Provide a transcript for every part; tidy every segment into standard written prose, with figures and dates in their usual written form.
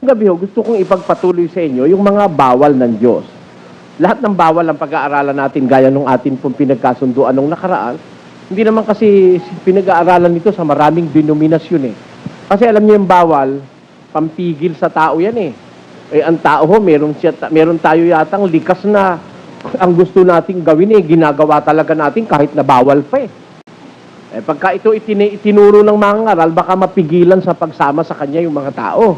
Gabi ho, gusto kong ipagpatuloy sa inyo yung mga bawal ng Diyos. Lahat ng bawal ang pag-aaralan natin gaya nung atin pong pinagkasunduan nung nakaraan. Hindi naman kasi pinag-aaralan nito sa maraming denominasyon eh. Kasi alam niyo yung bawal, pampigil sa tao yan eh. Eh ang tao ho, meron tayo yatang likas na ang gusto nating gawin eh, ginagawa talaga natin kahit na bawal pa eh. Eh pagka ito itinuro ng mga ngaral, baka mapigilan sa pagsama sa kanya yung mga tao.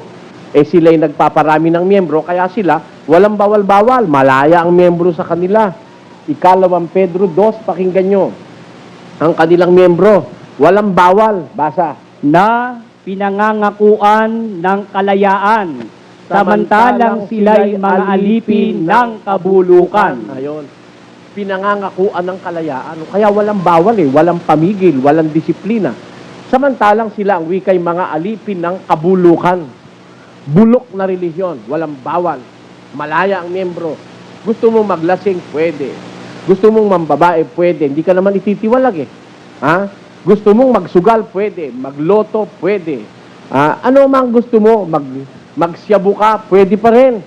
Eh sila'y nagpaparami ng miyembro, kaya sila walang bawal-bawal, malaya ang miyembro sa kanila. Ikalawang Pedro 2, pakinggan nyo. Ang kanilang miyembro, walang bawal, basa. Na pinangangakuan ng kalayaan, samantalang sila'y mga alipin ng kabulukan. Ayon. Pinangangakuan ng kalayaan. Kaya walang bawal eh, walang pamigil, walang disiplina. Samantalang sila ang wikay mga alipin ng kabulukan. Bulok na relihiyon, walang bawal. Malaya ang miyembro. Gusto mong maglasing, pwede. Gusto mong mambabae, pwede. Hindi ka naman ititiwalag eh. Ha? Gusto mong magsugal, pwede. Magloto, pwede. Ano mang gusto mo, magsyabu ka, pwede pa rin.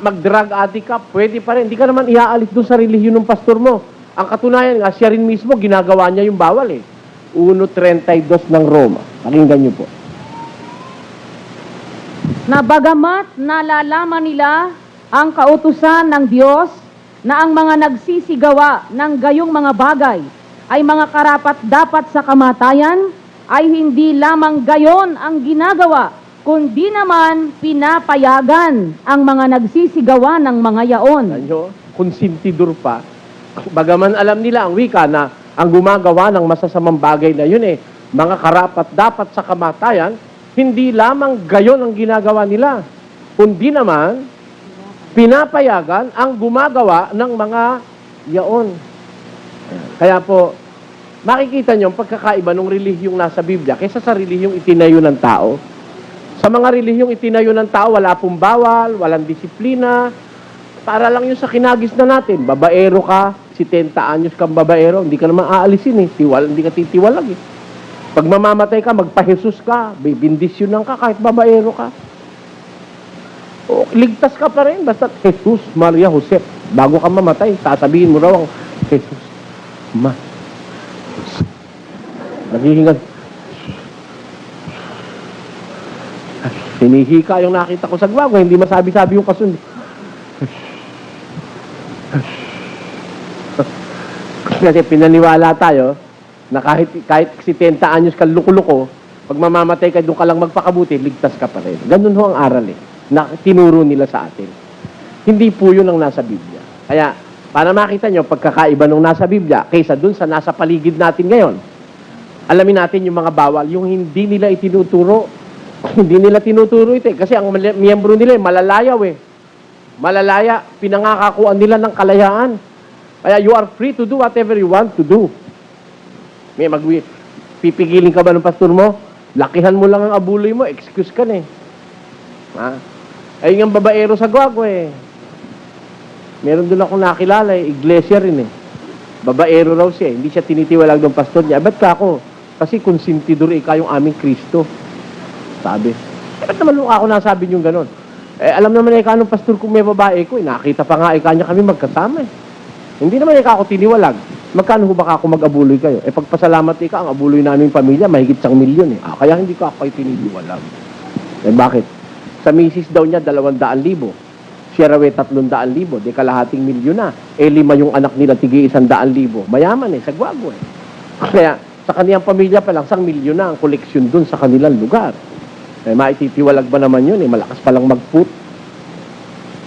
Mag-drug addict ka, pwede pa rin. Hindi ka naman iaalis doon sa relihiyon ng pastor mo. Ang katunayan nga, siya rin mismo, ginagawa niya yung bawal eh. 1.32 ng Roma. Pakinggan niyo po. Na bagamat nalalaman nila ang kautusan ng Diyos na ang mga nagsisigawa ng gayong mga bagay ay mga karapat-dapat sa kamatayan, ay hindi lamang gayon ang ginagawa, kundi naman pinapayagan ang mga nagsisigawa ng mga yaon. Ano? Konsintidor pa. Bagaman alam nila ang wika na ang gumagawa ng masasamang bagay na yun eh, mga karapat-dapat sa kamatayan, hindi lamang gayon ang ginagawa nila, kundi naman pinapayagan ang gumagawa ng mga yaon. Kaya po, makikita nyo ang pagkakaiba ng relihiyong nasa Biblia kaysa sa relihiyong itinayo ng tao. Sa mga relihiyong itinayo ng tao, wala pong bawal, walang disiplina, para lang yun sa kinagis na natin. Babaero ka, 70 anyos kang babaero, hindi ka naman aalisin eh, hindi ka titiwalag eh. Pag mamamatay ka, magpa-Jesus ka, bibindisyonan ka kahit babaero ka. O, ligtas ka pa rin, basta Jesus, Maria, Jose. Bago ka mamatay, sasabihin mo raw ang Jesus, naghihingan. Hinihika yung nakita ko sa gwago, hindi masabi-sabi yung kasun. Kasi pinaniwala tayo, na kahit 70 anyos ka luko-luko, pag mamamatay ka, doon ka lang magpakabuti, ligtas ka pa rin. Ganun ho ang aral eh, na tinuro nila sa atin. Hindi po yun ang nasa Biblia. Kaya, para makita nyo, pagkakaiba nung nasa Biblia, kaysa dun sa nasa paligid natin ngayon, alamin natin yung mga bawal, yung hindi nila itinuturo, hindi nila tinuturo ito eh, kasi ang miyembro nila malalayaw eh. Malalaya, pinangakakuan nila ng kalayaan. Kaya you are free to do whatever you want to do. May pipigilin ka ba ng pastor mo? Lakihan mo lang ang abuloy mo, excuse ka na eh. Ayun yung babaero sa Guago eh. Meron doon ako nakilala eh, iglesia rin eh. Babaero raw siya eh, hindi siya tinitiwalag ng pastor niya. Ba't ka ako? Kasi konsintidor ika yung aming Kristo. Sabi. Ba't naman ako nasabi yung ganon? Eh, alam naman ika ng pastor kung may babae ko eh. Nakita pa nga ika niya kami magkasama eh. Hindi naman ika ako tiniwalag. Magkano ho baka ako mag-abuloy kayo? Eh pagpasalamat ka, ang abuloy naming pamilya, mahigit 1 milyon eh. Kaya hindi ko ako kayo tinitiwalag. Eh bakit? Sa misis daw niya, 200,000. Siya raw 300,000. Di kalahating milyon na. Eh 5 yung anak nila, tigi 100,000. Mayaman eh, sa Guago eh. Kaya sa kaniyang pamilya pa lang, 1 milyon na ang koleksyon dun sa kanilang lugar. Eh maititiwalag ba naman yun eh, malakas palang mag-put.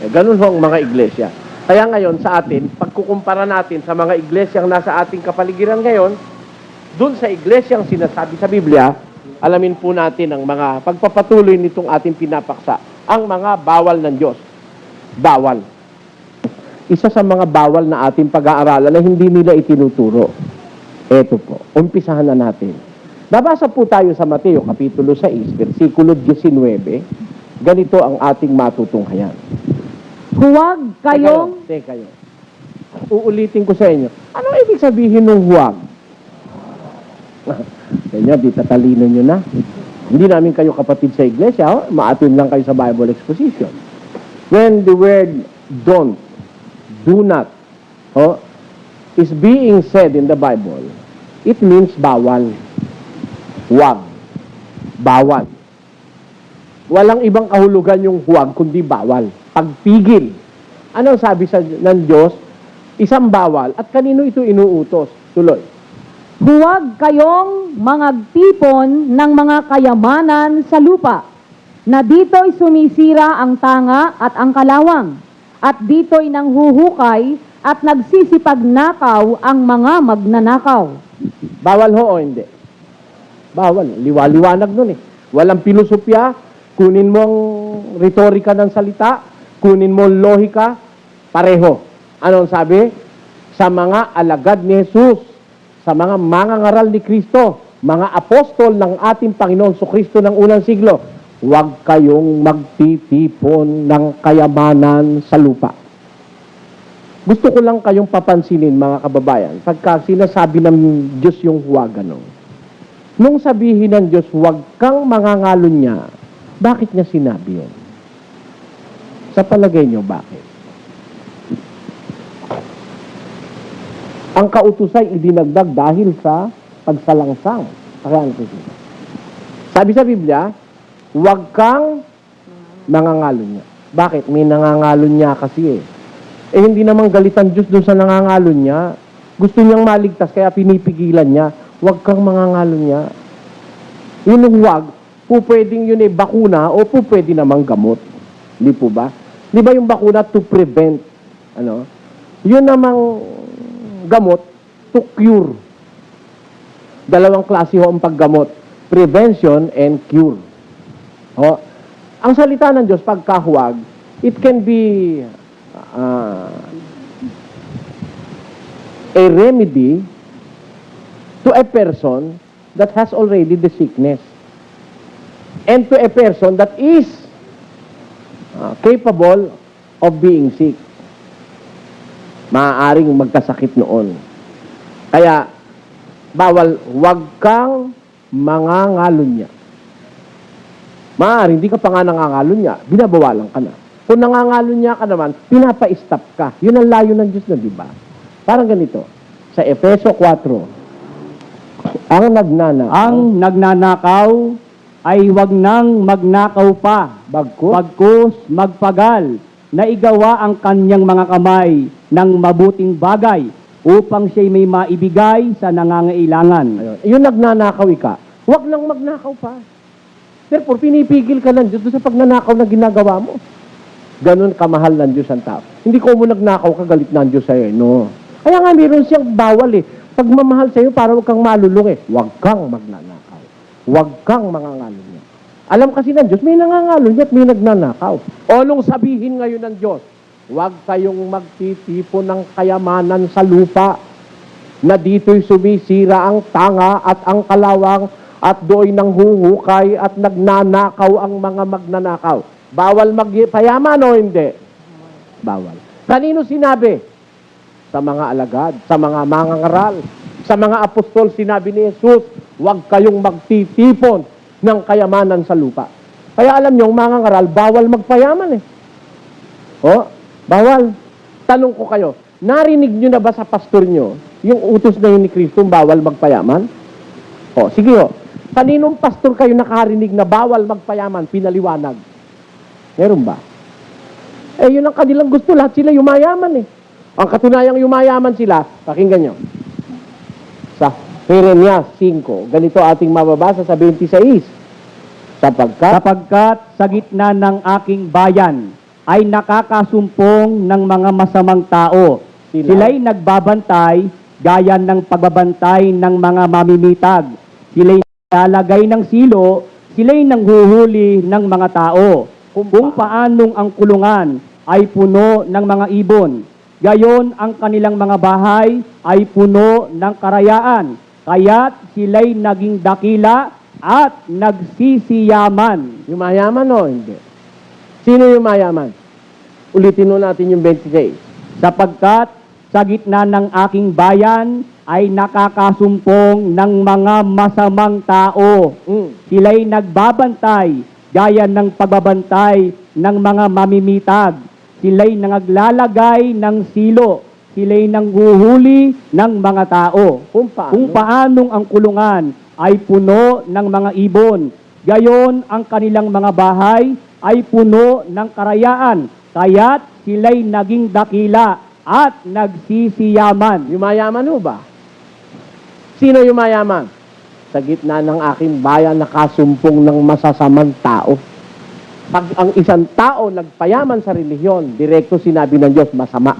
Eh ganun ho ang mga iglesia. Kaya ngayon sa atin, pagkukumpara natin sa mga iglesyang nasa ating kapaligiran ngayon, dun sa iglesyang sinasabi sa Biblia, alamin po natin ang mga pagpapatuloy nitong ating pinapaksa, ang mga bawal ng Diyos. Bawal. Isa sa mga bawal na ating pag-aaralan na hindi nila itinuturo. Eto po, umpisahan na natin. Babasa po tayo sa Mateo, Kapitulo 6, versikulo 19. Ganito ang ating matutunghayan. Huwag kayong... Teka kayo. Uulitin ko sa inyo. Ano ibig sabihin ng huwag? Kanya, di tatalino nyo na. Hindi namin kayo kapatid sa iglesia, ma-attend lang kayo sa Bible exposition. When the word don't, do not, is being said in the Bible, it means bawal. Huwag. Bawal. Walang ibang kahulugan yung huwag, kundi bawal. Pagpigil. Ano sabi ng Diyos? Isang bawal. At kanino ito inuutos? Tuloy. Huwag kayong mangagtipon ng mga kayamanan sa lupa, na dito'y sumisira ang tanga at ang kalawang, at dito'y nanghuhukay at nagsisipagnakaw ang mga magnanakaw. Bawal ho o hindi? Bawal. Liwaliwanag nun eh. Walang pilosopya. Kunin mo ang retorika ng salita. Kunin mo ang lohika. Pareho. Ano ang sabi? Sa mga alagad ni Jesus, sa mga mangangaral ni Kristo, mga apostol ng ating Panginoon Kristo ng unang siglo, huwag kayong magtitipon ng kayamanan sa lupa. Gusto ko lang kayong papansinin, mga kababayan, pagka sinasabi ng Diyos yung huwag, ano? Nung sabihin ng Diyos, huwag kang mangangalon niya, bakit niya sinabi yun? Sa palagay niyo, bakit? Ang kautusay idinagdag dahil sa pagsalangsang. Sabi sa Biblia, huwag kang nangangalon niya. Bakit? May nangangalon niya kasi eh. Eh hindi naman galitan Diyos doon sa nangangalon niya. Gusto niyang maligtas kaya pinipigilan niya. Huwag kang mangangalon niya. Yun ang huwag. Po pwedeng yun eh bakuna o po pwede namang gamot. Hindi po ba? Di ba yung bakuna to prevent? Ano? Yun namang gamot to cure. Dalawang klase ho ang paggamot. Prevention and cure. O, ang salita ng Diyos, pagkahuwag, it can be a remedy to a person that has already the sickness and to a person that is capable of being sick. Maaaring magkasakit noon. Kaya, bawal, huwag kang mangangalon niya. Maaaring, hindi ka pa nga nangangalon niya, binabawalan ka na. Kung nangangalon niya ka naman, pinapa-stop ka. Yun ang layo ng Diyos na, di ba? Parang ganito, sa Efeso 4, ang nagnanakaw ay wag nang magnakaw pa, bagkus magpagal, na igawa ang kanyang mga kamay ng mabuting bagay upang siya'y may maibigay sa nangangailangan. Ayun. Yung nagnanakaw ka, wag nang magnakaw pa. Therefore, pinipigil ka ng Diyos doon sa pagnanakaw na ginagawa mo. Ganon kamahal ng Diyos ang tao. Hindi ko mo nagnakaw ka, galit ng Diyos sa'yo. No. Kaya nga, meron siyang bawal eh. Pagmamahal sa'yo, para huwag kang malulung eh. Huwag kang magnanakaw. Huwag kang mangangalon niya. Alam kasi ng Diyos, may nangangalon niya at may nagnanakaw. O nung sabihin ngayon ng Diyos, huwag kayong magtitipon ng kayamanan sa lupa, na dito'y sumisira ang tanga at ang kalawang, at do'y nanghuhukay at nagnanakaw ang mga magnanakaw. Bawal magpayaman o hindi? Bawal. Kanino sinabi? Sa mga alagad, sa mga mangangaral, sa mga apostol, sinabi ni Jesus, huwag kayong magtitipon ng kayamanan sa lupa. Kaya alam nyo, mangangaral, bawal magpayaman eh. O, bawal. Tanong ko kayo, narinig nyo na ba sa pastor nyo, yung utos na yun ni Kristo, bawal magpayaman? O, sige o. Kaninong pastor kayo nakarinig na bawal magpayaman, pinaliwanag? Meron ba? Eh, yun ang kanilang gusto. Lahat sila yumayaman eh. Ang katunayang yumayaman sila, pakinggan nyo. Sa Jeremias 5, ganito ating mababasa sa 26. Sapagkat sa gitna ng aking bayan ay nakakasumpong ng mga masamang tao. Sila'y nagbabantay gaya ng pagbabantay ng mga mamimitag. Sila'y lalagay ng silo, sila'y nanghuhuli ng mga tao. Kung paanong ang kulungan ay puno ng mga ibon, gayon ang kanilang mga bahay ay puno ng karayaan, kaya't sila'y naging dakila at nagsisiyaman. Yumayaman o hindi? Sino yumayaman? Ulitin mo natin yung 26. Sapagkat sa gitna ng aking bayan ay nakakasumpong ng mga masamang tao. Sila'y nagbabantay gaya ng pagbabantay ng mga mamimitag. Sila'y nangaglalagay ng silo. Sila'y nanghuhuli ng mga tao. Kung paano? Kung paanong ang kulungan ay puno ng mga ibon. Gayon ang kanilang mga bahay ay puno ng karayaan. Kaya't sila'y naging dakila at nagsisiyaman. Yumayaman ho ba? Sino yumayaman? Sa gitna ng aking bayan nakasumpong ng masasamang tao. Pag ang isang tao nagpayaman sa relihiyon, direkto sinabi ng Diyos, masama.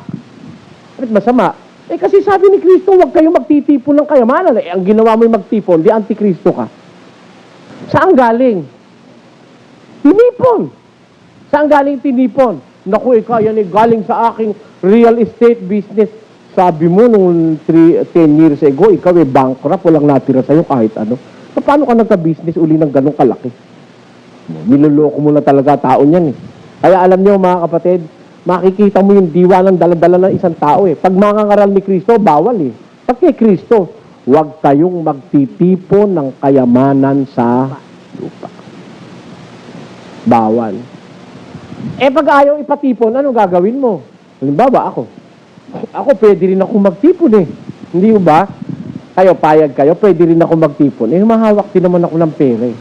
Bakit masama? Eh kasi sabi ni Kristo, huwag kayong magtitipon ng kayamanan. Eh ang ginawa mo yung magtipon, di antikristo ka. Saan galing? Tinipon. Saan galing tinipon? Naku, yan galing sa aking real estate business. Sabi mo nung 10 years ago, ikaw bankrupt, walang natira sa'yo kahit ano. Paano ka nagka-business uli ng ganong kalaki? Niloloko mo na talaga tao niyan eh. Kaya alam niyo mga kapatid, makikita mo yung diwa ng daladala ng isang tao eh. Pag mangangaral ni Kristo, bawal eh. Pag kay Kristo, huwag kayong magtitipon ng kayamanan sa lupa. Bawal. Eh pag ayaw ipatipon, ano gagawin mo? Halimbawa ako pwede rin ako magtipon eh. Hindi ba? Kayo, payag kayo, pwede rin ako magtipon. Eh, mahawak din naman ako ng pera eh.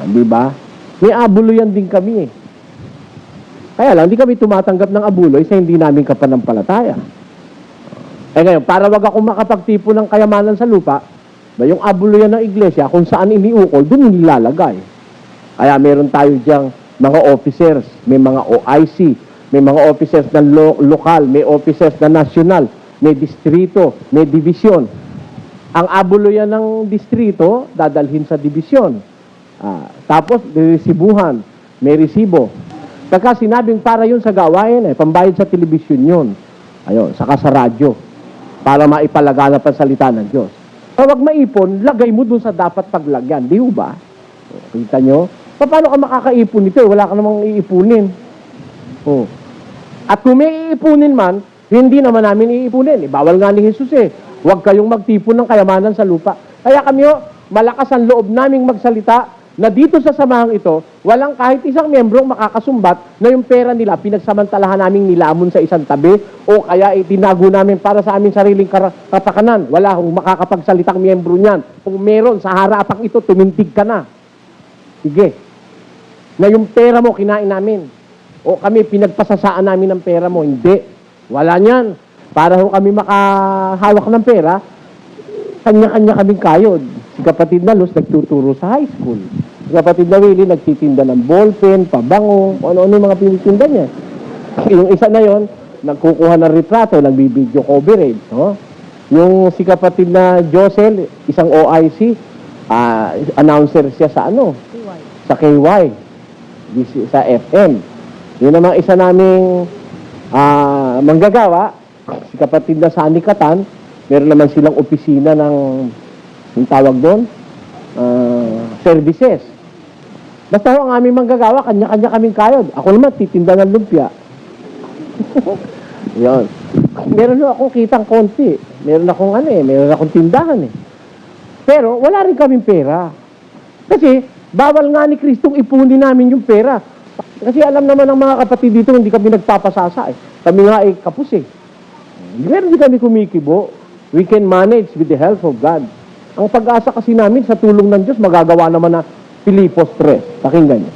Di ba? May abuluyan din kami eh. Kaya lang, hindi kami tumatanggap ng abuloy sa hindi namin kapanampalataya. Eh ngayon, para wag ako makapagtipon ng kayamanan sa lupa, yung abuluyan ng iglesia, kung saan iniukol, doon nilalagay. Kaya meron tayo diyang mga officers, may mga OIC, may mga officers na lokal, may officers na national, may distrito, may division. Ang abuluyan ng distrito, dadalhin sa division. Tapos, resibuhan, may resibo. Pagka sinabing para yun sa gawain, pambayad sa telebisyon yun. Ayun, saka sa radyo. Para maipalaganap ang salita ng Diyos. Pag maipon, lagay mo dun sa dapat paglagyan. Di ba? Kita nyo? Paano ka makakaipon nito? Wala ka namang iipunin. At kung may iipunin man, hindi naman namin iipunin. Bawal nga ni Jesus eh. Huwag kayong magtipon ng kayamanan sa lupa. Kaya kami malakas ang loob naming magsalita na dito sa samahang ito, walang kahit isang membrong makakasumbat na yung pera nila pinagsamantalahan naming nilamon sa isang tabi o kaya itinago namin para sa aming sariling kapakanan. Wala akong makakapagsalitang membro niyan. Kung meron, sa harapang ito, tumintig ka na. Sige. Na yung pera mo, kinain namin. O kami, pinagpasasaan namin ng pera mo. Hindi. Wala niyan. Para kami makahawak ng pera, kanya-kanya kaming kayod. Si kapatid na Luz, nagtuturo sa high school. Si kapatid na Willie, nagtitinda ng ballpen, pabango, ano-ano yung mga pinitinda niya. Yung isa na yon, nagkukuha ng retrato, nagbibideo coverage. No? Yung si kapatid na Josel, isang OIC, announcer siya sa sa KY, sa FM. Yun naman isa naming manggagawa, si kapatid na Sani Katan, meron naman silang opisina ng, yung tawag doon, services. Basta ang aming manggagawa, kanya-kanya kaming kayod. Ako naman, titinda ng lumpia. Yun. Meron akong kitang konti. Meron akong tindahan eh. Pero wala rin kaming pera. Kasi, bawal nga ni Kristong ipunin namin yung pera. Kasi alam naman ng mga kapatid dito, hindi kami nagpapasasa eh. Kami nga ay kapus eh. Meron din kami kumikibo. We can manage with the help of God. Ang pag-asa kasi namin sa tulong ng Diyos, magagawa naman na Filipos 3. Pakinggan niyo.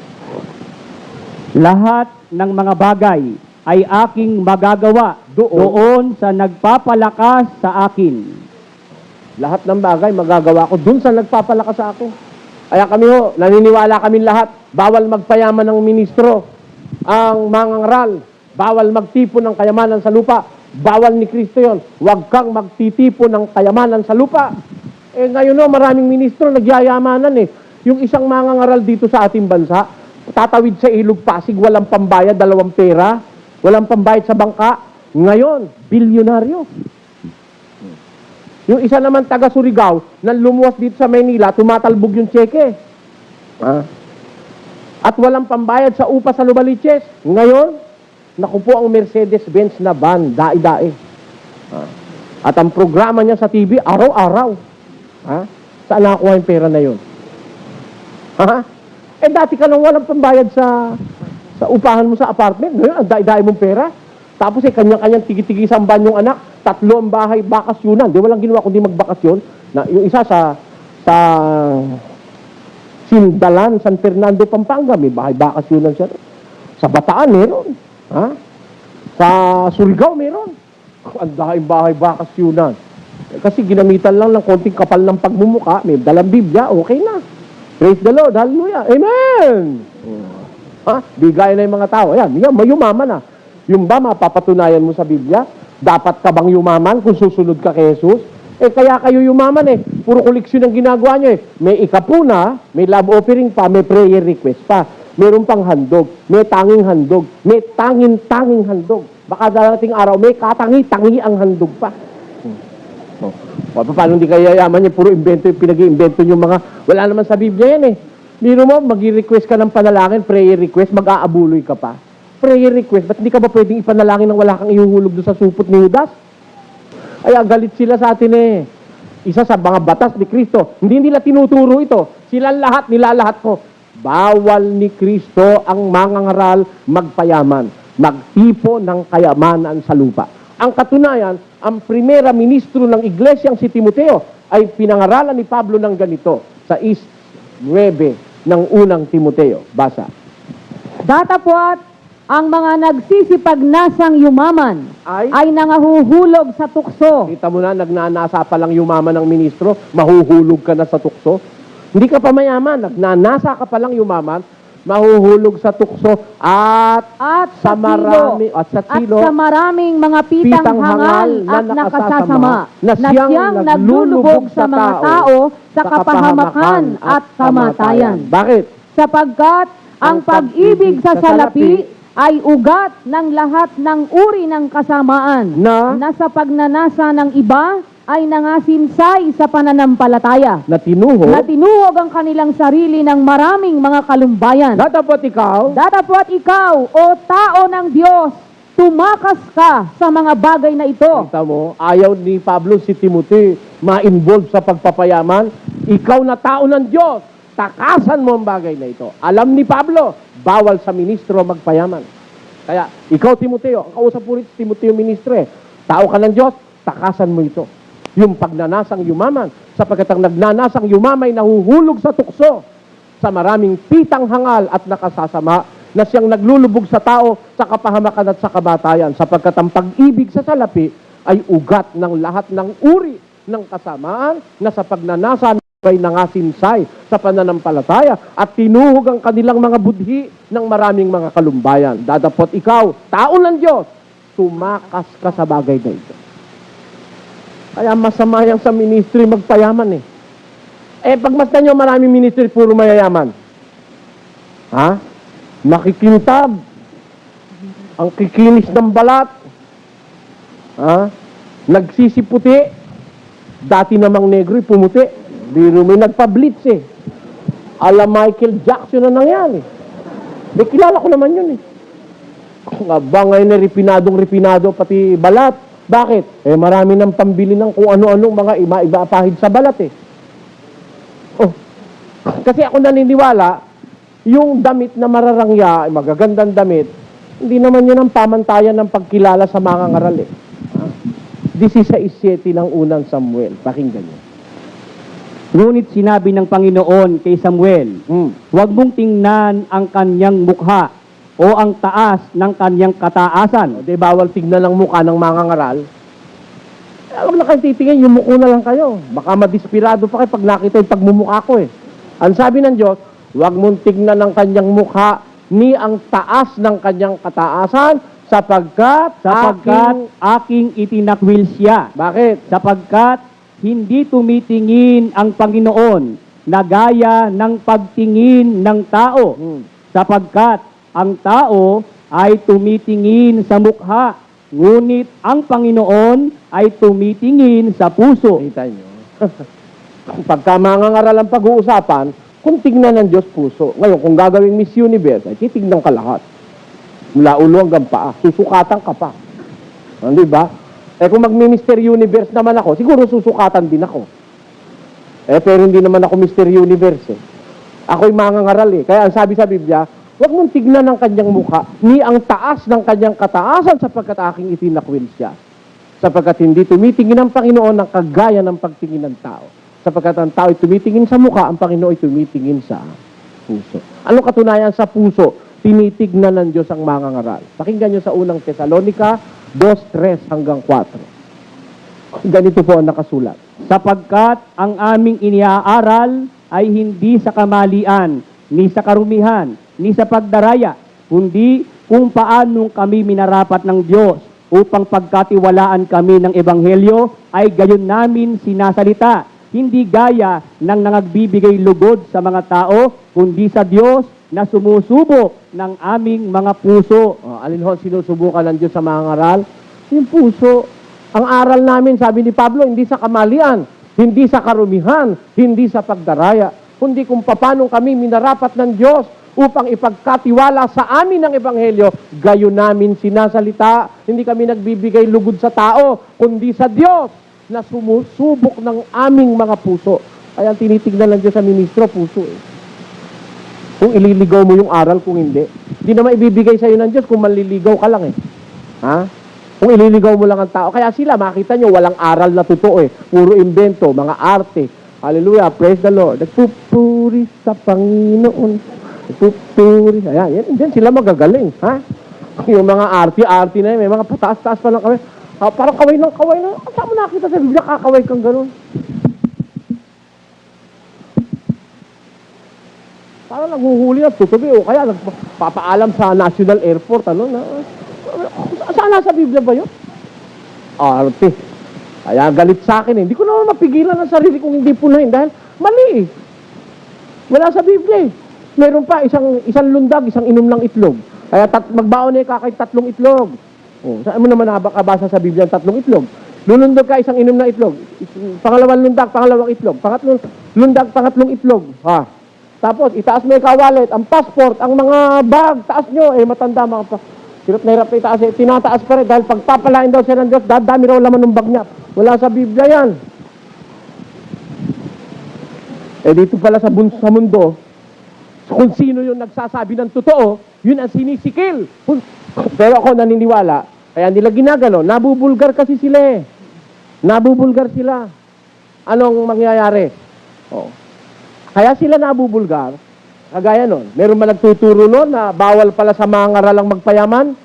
Lahat ng mga bagay ay aking magagawa doon sa nagpapalakas sa akin. Lahat ng bagay magagawa ko doon sa nagpapalakas sa akin. Kaya kami naniniwala kami lahat, bawal magpayaman ng ministro, ang mangangaral, bawal magtipon ng kayamanan sa lupa, bawal ni Kristo yon. Huwag kang magtitipon ng kayamanan sa lupa. Eh ngayon maraming ministro nagyayamanan eh. Yung isang mangangaral dito sa ating bansa, tatawid sa Ilog Pasig, walang pambayad, 2 pera, walang pambayad sa bangka. Ngayon, bilyonaryo. Yung isa naman taga Surigao, nang lumuwas dito sa Maynila, tumatalbog yung tseke. At walang pambayad sa upa sa Lubaliches. Ngayon, naku po ang Mercedes-Benz na van, dai-dai. At ang programa niya sa TV, araw-araw. Ha? Saan nakakuha yung pera na yun? Ha? Eh dati ka nang walang pambayad sa upahan mo sa apartment. Ngayon, ang dai-dai mong pera. Tapos kanya-kanyang tigi-tigi sa yung anak. 3 ang bahay, bakasyonan. Di walang ginawa kundi magbakasyon. Na, yung isa sa Sindalan, San Fernando, Pampanga, may bahay bakasyonan siya. Sa Bataan, meron. Ha? Sa Surigao, meron. Ang daing bahay bakasyonan. Kasi ginamitan lang ng konting kapal ng pagmumuka, may dalang Biblia, okay na. Praise the Lord, hallelujah, amen! Ha? Bigay na yung mga tao. Ayan, may yumaman na. Yung ba mapapatunayan mo sa Biblia? Dapat ka bang yumaman kung susunod ka kay Jesus? Eh, kaya kayo yumaman eh. Puro koleksyon ang ginagawa nyo eh. May ikapuna, may love offering pa, may prayer request pa. Meron pang handog, may tanging handog, may tanging handog. Baka darating araw, may katangi-tangi ang handog pa. Paano hindi kaya yaman niya? Puro invento yung pinag-iimbento yung mga, wala naman sa Biblia yan eh. Biro mo, mag-request ka ng panalangin, prayer request, mag-aabuloy ka pa. Prayer request, ba't hindi ka ba pwedeng ipanalangin nang wala kang ihuhulog doon sa supot ni Judas? Ay, galit sila sa atin eh. Isa sa mga batas ni Kristo. Hindi nila tinuturo ito. Silang lahat, nilalahat ko. Bawal ni Kristo ang mangangaral magpayaman, magtipo ng kayamanan sa lupa. Ang katunayan, ang primera ministro ng iglesyang si Timoteo ay pinangaralan ni Pablo ng ganito sa 9 ng unang Timoteo. Basa. Datapwat, ang mga nagsisipagnasang yumaman ay nangahuhulog sa tukso. Kita mo na, nagnanasa pa lang yumaman ng ministro, mahuhulog ka na sa tukso. Hindi ka pa mayaman, nagnanasa ka pa lang yumaman, mahuhulog sa tukso at sa marami at sa maraming mga pitang hangal at nakasasama na siyang naglulubog sa mga tao sa kapahamakan at kamatayan. Bakit? Sapagkat ang pag-ibig sa salapi ay ugat ng lahat ng uri ng kasamaan na sa pagnanasa ng iba ay nangasinsay sa pananampalataya. Na tinuhog ang kanilang sarili ng maraming mga kalumbayan. Datapwat ikaw, o tao ng Diyos, tumakas ka sa mga bagay na ito. Kita mo, ayaw ni Pablo si Timothy ma-involve sa pagpapayaman. Ikaw na tao ng Diyos, takasan mo ang bagay na ito. Alam ni Pablo, bawal sa ministro magpayaman. Kaya, ikaw Timoteo, ang kausap po rin si Timoteo ministro eh. Tao ka ng Diyos, takasan mo ito. Yung pagnanasang yumaman, sapagkat ang nagnanasang yumamay nahuhulog sa tukso sa maraming pitang hangal at nakasasama na siyang naglulubog sa tao sa kapahamakan at sa kamatayan, sapagkat ang pag-ibig sa salapi ay ugat ng lahat ng uri ng kasamaan na sa pagnanasa ay nangasinsay sa pananampalataya at tinuhog ang kanilang mga budhi ng maraming mga kalumbayan. Dadapot ikaw, tao ng Diyos, tumakas ka sa bagay na ito. Kaya masama yan sa ministry magpayaman eh. Eh, pagmasdan nyo maraming ministry, puro mayayaman. Ha? Nakikintab. Ang kikinis ng balat. Ha? Nagsisiputi. Dati namang negro, pumuti. Biro may nagpa-blitz eh. Ala Michael Jackson na nangyari. Di kilala ko naman yun eh. Nga ba ngayon na ripinadong-ripinado pati balat? Bakit? Eh marami ng pambili ng kung ano-anong mga iba pahid sa balat eh. Oh. Kasi ako naniniwala, yung damit na mararangya, magagandang damit, hindi naman yun ang pamantayan ng pagkilala sa mga ngaral eh. 16:7 ng unang Samuel. Pakinggan niyo. Ngunit sinabi ng Panginoon kay Samuel, huwag mong tingnan ang kanyang mukha o ang taas ng kanyang kataasan. Di bawal tignan ang mukha ng mga ngaral. Huwag na kayo titingin, yung mukha na lang kayo. Baka madispirado pa kayo pag nakita yung pagmumukha ko eh. Ang sabi ng Diyos, huwag mong tignan ang kanyang mukha ni ang taas ng kanyang kataasan sapagkat aking itinakwil siya. Bakit? Sapagkat hindi tumitingin ang Panginoon na gaya ng pagtingin ng tao. Sapagkat ang tao ay tumitingin sa mukha, ngunit ang Panginoon ay tumitingin sa puso. Kita nyo. Pagka mga ngaral ang pag-uusapan, kung tignan ng Diyos puso. Ngayon, kung gagawing Miss Universe, ay titignan ka lahat. Mula ulo hanggang paa. Susukatan ka pa. Di ba? Eh kung magmi-Mr. Universe naman ako, siguro susukatan din ako. Eh pero hindi naman ako Mr. Universe eh. Ako'y mangangaral eh. Kaya ang sabi sa Biblia, huwag mong tignan ang kanyang mukha, ni ang taas ng kanyang kataasan sapagkat aking itinakwil siya. Sapagkat hindi tumitingin ang Panginoon ng kagaya ng pagtingin ng tao. Sapagkat ang tao ay tumitingin sa mukha, ang Panginoon ay tumitingin sa puso. Anong katunayan sa puso? Tinitignan ng Diyos ang mangangaral. Pakinggan nyo sa unang Tesalonica 2:3 hanggang 4. Ganito po ang nakasulat. Sapagkat ang aming iniaaral ay hindi sa kamalian, ni sa karumihan, ni sa pagdaraya, kundi kung paanong kami minarapat ng Diyos upang pagkatiwalaan kami ng Ebanghelyo ay gayon namin sinasalita, hindi gaya ng nangagbibigay lugod sa mga tao, kundi sa Diyos na sumusubok ng aming mga puso. Alin ho sinusubukan ng Diyos sa mangangaral? Yung puso. Ang aral namin, sabi ni Pablo, hindi sa kamalian, hindi sa karumihan, hindi sa pagdaraya, kundi kung paano kami minarapat ng Diyos upang ipagkatiwala sa amin ng Ebanghelyo, gayon namin sinasalita. Hindi kami nagbibigay lugod sa tao, kundi sa Diyos na sumusubok ng aming mga puso. Kaya tinitignan ng Diyos sa ministro, puso eh. Kung ililigaw mo yung aral, kung hindi. Hindi naman ibibigay sa'yo ng Diyos kung manliligaw ka lang eh. Ha? Kung ililigaw mo lang ang tao. Kaya sila, makita nyo, walang aral na totoo eh. Puro invento, mga arte. Hallelujah, praise the Lord. Nagpupuri sa Panginoon. Nagpupuri. Ayan, yan sila magagaling. Ha? Yung mga arte na yun, may mga pataas-taas pa lang kaway. Parang kaway ng kaway na. Saan mo nakita sa Biblia, kakaway kang ganun? Parang naghuhuli at tutubi o kaya nagpapaalam sa National Airport. Ano, na, saan nasa Biblia ba yun? Arte. Kaya galit sa akin eh. Hindi ko naman mapigilan ang sarili kung hindi punahin dahil mali eh. Wala sa Biblia eh. Meron pa isang lundag, isang inom ng itlog. Kaya magbaon eh kakay 3 itlog. Oh, saan mo naman nakabasa sa Biblia ang 3 itlog? Lulundog ka isang inom ng itlog. Pangalawang lundag, pangalawang itlog. Pangatlong lundag, pangatlong itlog. Ha? Tapos, itaas mo yung kawalit, ang passport, ang mga bag, taas nyo, eh matanda mga pa. Hirap na hirap na itaas, eh, tinataas pa rin dahil pagpapalain daw siya ng Diyos, dadami raw laman ng bag niya. Wala sa Biblia yan. Eh dito pala sa mundo, kung sino yung nagsasabi ng totoo, yun ang sinisikil. Pero ako naniniwala, kaya nila ginagano, nabubulgar kasi sila eh. Nabubulgar sila. Anong mangyayari? Oh. Kaya sila nabubulgar, kagaya nun. Meron man nagtuturo nun na bawal pala sa mga ngaralang magpayaman?